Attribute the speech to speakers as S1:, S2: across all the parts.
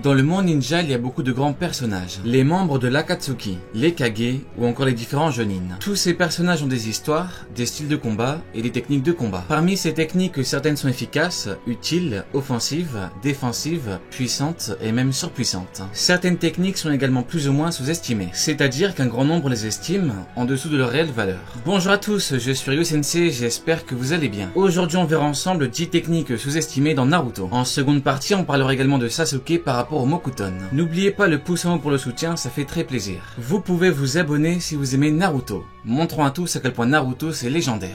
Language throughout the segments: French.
S1: Dans le monde ninja, il y a beaucoup de grands personnages. Les membres de l'Akatsuki, les Kage ou encore les différents Jonin. Tous ces personnages ont des histoires, des styles de combat et des techniques de combat. Parmi ces techniques, certaines sont efficaces, utiles, offensives, défensives, puissantes et même surpuissantes. Certaines techniques sont également plus ou moins sous-estimées, c'est-à-dire qu'un grand nombre les estime en dessous de leur réelle valeur. Bonjour à tous, je suis Ryu Sensei, j'espère que vous allez bien. Aujourd'hui on verra ensemble 10 techniques sous-estimées dans Naruto. En seconde partie, on parlera également de Sasuke par rapport au Mokuton. N'oubliez pas le pouce en haut pour le soutien, ça fait très plaisir. Vous pouvez vous abonner si vous aimez Naruto. Montrons à tous à quel point Naruto c'est légendaire.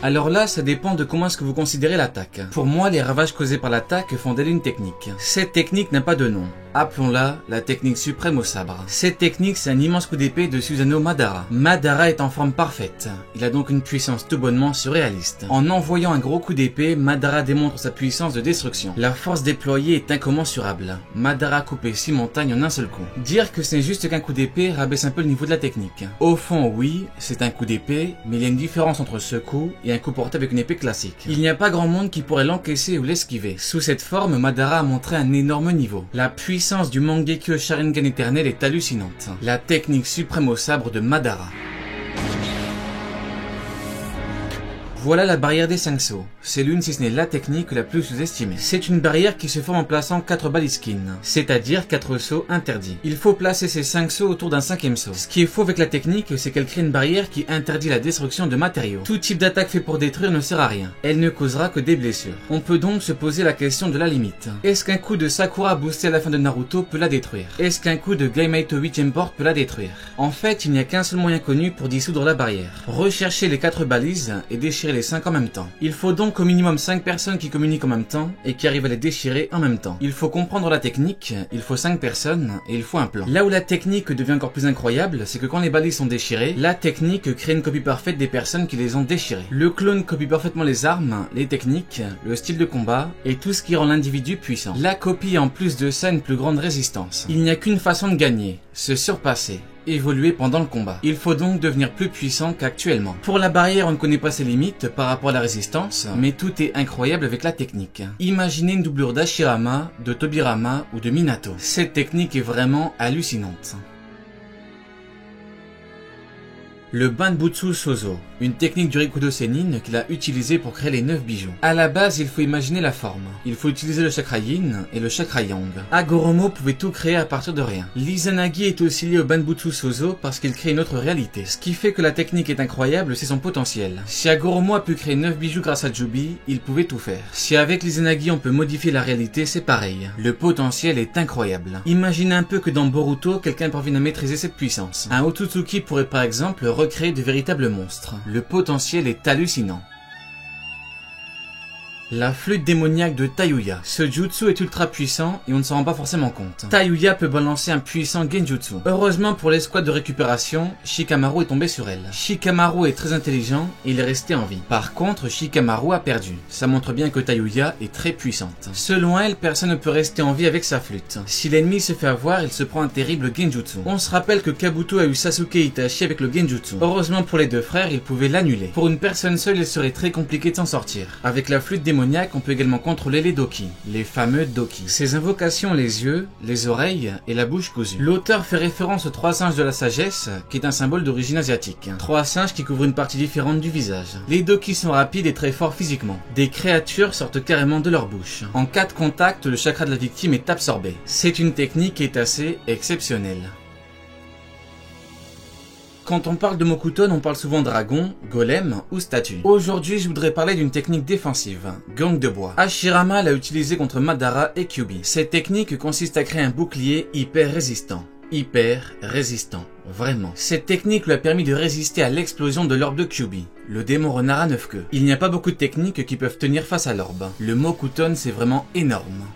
S1: Alors là, ça dépend de comment est-ce que vous considérez l'attaque. Pour moi, les ravages causés par l'attaque font d'elle une technique. Cette technique n'a pas de nom. Appelons-la la technique suprême au sabre. Cette technique, c'est un immense coup d'épée de Susanoo Madara. Madara est en forme parfaite. Il a donc une puissance tout bonnement surréaliste. En envoyant un gros coup d'épée, Madara démontre sa puissance de destruction. La force déployée est incommensurable. Madara a coupé 6 montagnes en un seul coup. Dire que ce n'est juste qu'un coup d'épée rabaisse un peu le niveau de la technique. Au fond, oui, c'est un coup d'épée, mais il y a une différence entre ce coup et un coup porté avec une épée classique. Il n'y a pas grand monde qui pourrait l'encaisser ou l'esquiver. Sous cette forme, Madara a montré un énorme niveau. La puissance du Mangekyo Sharingan éternel est hallucinante. La technique suprême au sabre de Madara. Voilà la barrière des 5 sauts. C'est l'une si ce n'est la technique la plus sous-estimée. C'est une barrière qui se forme en plaçant 4 baliskin, c'est-à-dire 4 sauts interdits. Il faut placer ces 5 sauts autour d'un 5e saut. Ce qui est faux avec la technique, c'est qu'elle crée une barrière qui interdit la destruction de matériaux. Tout type d'attaque fait pour détruire ne sert à rien. Elle ne causera que des blessures. On peut donc se poser la question de la limite. Est-ce qu'un coup de Sakura boosté à la fin de Naruto peut la détruire? Est-ce qu'un coup de Gaimaito 8ème port peut la détruire? En fait, il n'y a qu'un seul moyen connu pour dissoudre la barrière. Rechercher les 4 balises et déchirer les 5 en même temps. Il faut donc au minimum 5 personnes qui communiquent en même temps et qui arrivent à les déchirer en même temps. Il faut comprendre la technique, il faut 5 personnes et il faut un plan. Là où la technique devient encore plus incroyable, c'est que quand les balises sont déchirées, la technique crée une copie parfaite des personnes qui les ont déchirées. Le clone copie parfaitement les armes, les techniques, le style de combat et tout ce qui rend l'individu puissant. La copie a en plus de ça une plus grande résistance. Il n'y a qu'une façon de gagner, se surpasser. Évoluer pendant le combat. Il faut donc devenir plus puissant qu'actuellement. Pour la barrière, on ne connaît pas ses limites par rapport à la résistance, mais tout est incroyable avec la technique. Imaginez une doublure d'Hashirama, de Tobirama ou de Minato. Cette technique est vraiment hallucinante. Le Banbutsu Sozo, une technique du Rikudo Sennin qu'il a utilisée pour créer les 9 bijoux. À la base, il faut imaginer la forme. Il faut utiliser le chakra yin et le chakra yang. Hagoromo pouvait tout créer à partir de rien. L'Izanagi est aussi lié au Banbutsu Sozo parce qu'il crée une autre réalité. Ce qui fait que la technique est incroyable, c'est son potentiel. Si Hagoromo a pu créer 9 bijoux grâce à Jubi, il pouvait tout faire. Si avec l'Izanagi on peut modifier la réalité, c'est pareil. Le potentiel est incroyable. Imaginez un peu que dans Boruto, quelqu'un parvienne à maîtriser cette puissance. Un Otsutsuki pourrait par exemple recréer de véritables monstres. Le potentiel est hallucinant. La flûte démoniaque de Tayuya. Ce jutsu est ultra puissant et on ne s'en rend pas forcément compte. Tayuya peut balancer un puissant genjutsu. Heureusement pour l'escouade de récupération, Shikamaru est tombé sur elle. Shikamaru est très intelligent et il est resté en vie. Par contre, Shikamaru a perdu. Ça montre bien que Tayuya est très puissante. Selon elle, personne ne peut rester en vie avec sa flûte. Si l'ennemi se fait avoir, il se prend un terrible genjutsu. On se rappelle que Kabuto a eu Sasuke Itachi avec le genjutsu. Heureusement pour les deux frères, ils pouvaient l'annuler. Pour une personne seule, il serait très compliqué de s'en sortir. Avec la flûte démoniaque, on peut également contrôler les Doki, les fameux Doki. Ces invocations ont les yeux, les oreilles et la bouche cousue. L'auteur fait référence aux 3 singes de la sagesse, qui est un symbole d'origine asiatique. 3 singes qui couvrent une partie différente du visage. Les Doki sont rapides et très forts physiquement. Des créatures sortent carrément de leur bouche. En cas de contact, le chakra de la victime est absorbé. C'est une technique qui est assez exceptionnelle. Quand on parle de Mokuton, on parle souvent dragon, golem ou statue. Aujourd'hui, je voudrais parler d'une technique défensive, gang de bois. Hashirama l'a utilisée contre Madara et Kyuubi. Cette technique consiste à créer un bouclier hyper résistant. Vraiment. Cette technique lui a permis de résister à l'explosion de l'orbe de Kyuubi, le démon renard à 9 queues. Il n'y a pas beaucoup de techniques qui peuvent tenir face à l'orbe. Le Mokuton, c'est vraiment énorme.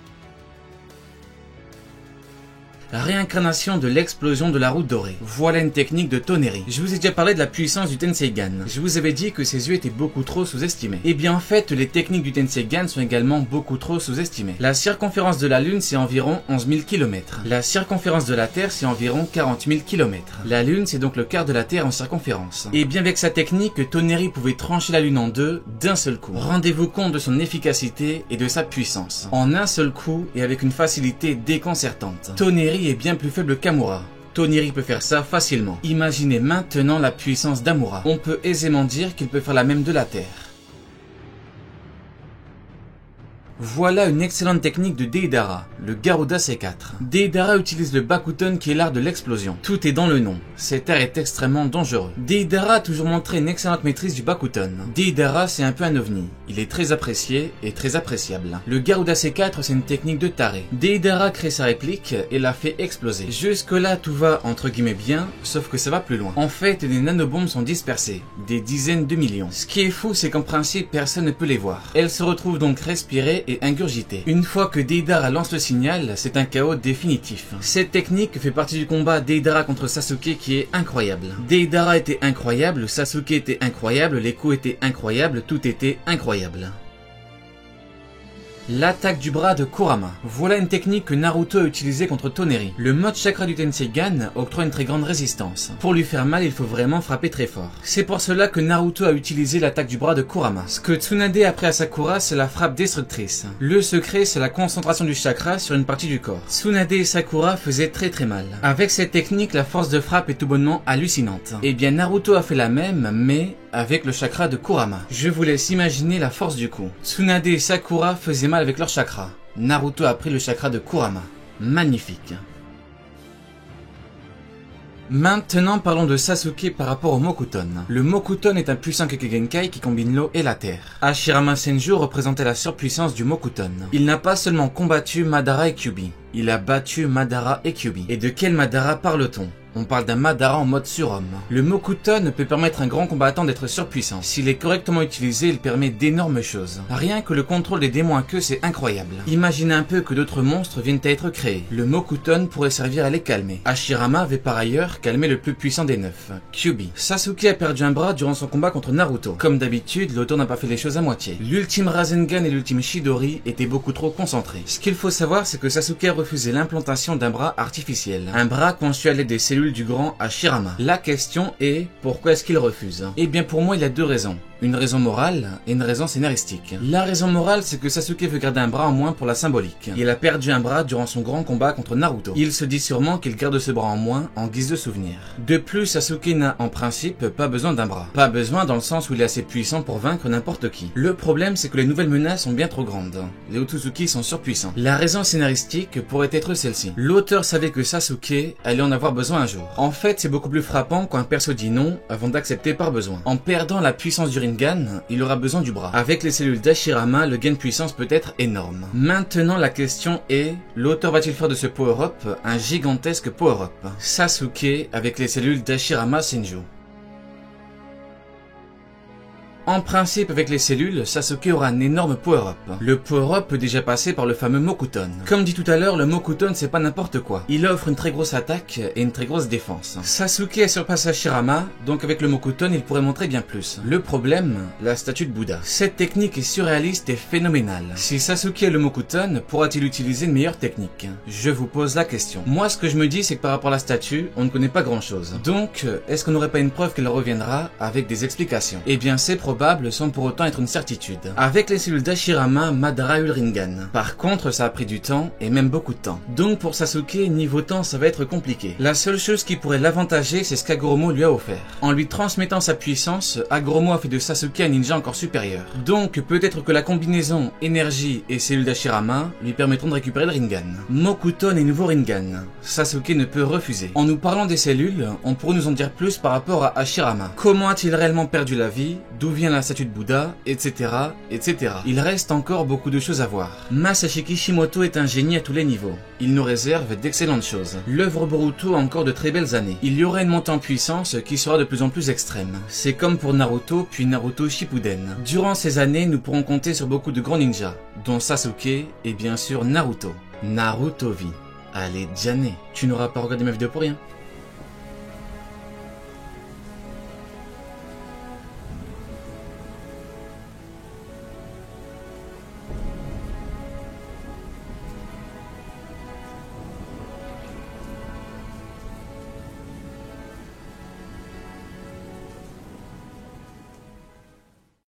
S1: Réincarnation de l'explosion de la route dorée. Voilà une technique de Toneri. Je vous ai déjà parlé de la puissance du Tenseigan. Je vous avais dit que ses yeux étaient beaucoup trop sous-estimés. Et bien en fait, les techniques du Tenseigan sont également beaucoup trop sous-estimées. La circonférence de la Lune c'est environ 11 000 km. La circonférence de la Terre c'est environ 40 000 km. La Lune c'est donc le quart de la Terre en circonférence. Et bien avec sa technique, Toneri pouvait trancher la Lune en deux d'un seul coup. Rendez-vous compte de son efficacité et de sa puissance. En un seul coup et avec une facilité déconcertante. Toneri est bien plus faible qu'Amura. Toneri peut faire ça facilement. Imaginez maintenant la puissance d'Amura. On peut aisément dire qu'il peut faire la même de la Terre. Voilà une excellente technique de Deidara, le Garuda C4. Deidara utilise le Bakuton qui est l'art de l'explosion. Tout est dans le nom. Cet art est extrêmement dangereux. Deidara a toujours montré une excellente maîtrise du Bakuton. Deidara c'est un peu un ovni. Il est très apprécié et très appréciable. Le Garuda C4 c'est une technique de taré. Deidara crée sa réplique et la fait exploser. Jusque là tout va entre guillemets bien, sauf que ça va plus loin. En fait des nanobombes sont dispersées, des dizaines de millions. Ce qui est fou c'est qu'en principe personne ne peut les voir. Elles se retrouvent donc respirées et ingurgité. Une fois que Deidara lance le signal, c'est un chaos définitif. Cette technique fait partie du combat Deidara contre Sasuke qui est incroyable. Deidara était incroyable, Sasuke était incroyable, les coups étaient incroyables, tout était incroyable. L'attaque du bras de Kurama. Voilà une technique que Naruto a utilisée contre Toneri. Le mode chakra du Tenseigan octroie une très grande résistance. Pour lui faire mal, il faut vraiment frapper très fort. C'est pour cela que Naruto a utilisé l'attaque du bras de Kurama. Ce que Tsunade a appris à Sakura, c'est la frappe destructrice. Le secret, c'est la concentration du chakra sur une partie du corps. Tsunade et Sakura faisaient très mal. Avec cette technique, la force de frappe est tout bonnement hallucinante. Et bien Naruto a fait la même, mais avec le chakra de Kurama. Je vous laisse imaginer la force du coup. Tsunade et Sakura faisaient mal avec leur chakra. Naruto a pris le chakra de Kurama. Magnifique. Maintenant parlons de Sasuke par rapport au Mokuton. Le Mokuton est un puissant Kekkei qui combine l'eau et la terre. Hashirama Senju représentait la surpuissance du Mokuton. Il n'a pas seulement combattu Madara et Kyuubi, il a battu Madara et Kyuubi. Et de quel Madara parle-t-on ? On parle d'un Madara en mode surhomme. Le Mokuton peut permettre à un grand combattant d'être surpuissant. S'il est correctement utilisé, il permet d'énormes choses. Rien que le contrôle des démons à queue, c'est incroyable. Imaginez un peu que d'autres monstres viennent à être créés. Le Mokuton pourrait servir à les calmer. Hashirama avait par ailleurs calmé le plus puissant des 9, Kyuubi. Sasuke a perdu un bras durant son combat contre Naruto. Comme d'habitude, l'auteur n'a pas fait les choses à moitié. L'ultime Rasengan et l'ultime Chidori étaient beaucoup trop concentrés. Ce qu'il faut savoir, c'est que Sasuke a refusé l'implantation d'un bras artificiel. Un bras conçu à l'aide des cellules du grand Hashirama. La question est, pourquoi est-ce qu'il refuse? Eh bien pour moi il y a deux raisons. Une raison morale et une raison scénaristique. La raison morale, c'est que Sasuke veut garder un bras en moins pour la symbolique. Il a perdu un bras durant son grand combat contre Naruto. Il se dit sûrement qu'il garde ce bras en moins en guise de souvenir. De plus, Sasuke n'a en principe pas besoin d'un bras. Pas besoin dans le sens où il est assez puissant pour vaincre n'importe qui. Le problème, c'est que les nouvelles menaces sont bien trop grandes. Les Otsutsuki sont surpuissants. La raison scénaristique pourrait être celle-ci. L'auteur savait que Sasuke allait en avoir besoin un jour. En fait, c'est beaucoup plus frappant quand un perso dit non avant d'accepter par besoin. En perdant la puissance du Rinnegan, il aura besoin du bras. Avec les cellules d'Hashirama, le gain de puissance peut être énorme. Maintenant, la question est, l'auteur va-t-il faire de ce power-up un gigantesque power-up? Sasuke avec les cellules d'Hashirama Senju. En principe, avec les cellules, Sasuke aura un énorme power-up. Le power-up peut déjà passer par le fameux Mokuton. Comme dit tout à l'heure, le Mokuton c'est pas n'importe quoi. Il offre une très grosse attaque et une très grosse défense. Sasuke a surpassé Hashirama, donc avec le Mokuton il pourrait montrer bien plus. Le problème, la statue de Bouddha. Cette technique est surréaliste et phénoménale. Si Sasuke a le Mokuton, pourra-t-il utiliser une meilleure technique? Je vous pose la question. Moi ce que je me dis c'est que par rapport à la statue, on ne connaît pas grand chose. Donc, est-ce qu'on n'aurait pas une preuve qu'elle reviendra avec des explications? Eh bien c'est probable sans pour autant être une certitude. Avec les cellules d'Hashirama, Madara a eu le Rinnegan. Par contre, ça a pris du temps, et même beaucoup de temps. Donc pour Sasuke, niveau temps, ça va être compliqué. La seule chose qui pourrait l'avantager, c'est ce qu'Hagoromo lui a offert. En lui transmettant sa puissance, Hagoromo a fait de Sasuke un ninja encore supérieur. Donc peut-être que la combinaison énergie et cellules d'Hashirama lui permettront de récupérer le Rinnegan. Mokuton et nouveau Rinnegan. Sasuke ne peut refuser. En nous parlant des cellules, on pourrait nous en dire plus par rapport à Hashirama. Comment a-t-il réellement perdu la vie? D'où vient la statue de Bouddha, etc., etc. Il reste encore beaucoup de choses à voir. Masashi Kishimoto est un génie à tous les niveaux. Il nous réserve d'excellentes choses. L'œuvre Boruto a encore de très belles années. Il y aura une montée en puissance qui sera de plus en plus extrême. C'est comme pour Naruto, puis Naruto Shippuden. Durant ces années, nous pourrons compter sur beaucoup de grands ninjas, dont Sasuke et bien sûr Naruto. Naruto vit. Allez, Diané, tu n'auras pas regardé ma vidéo pour rien.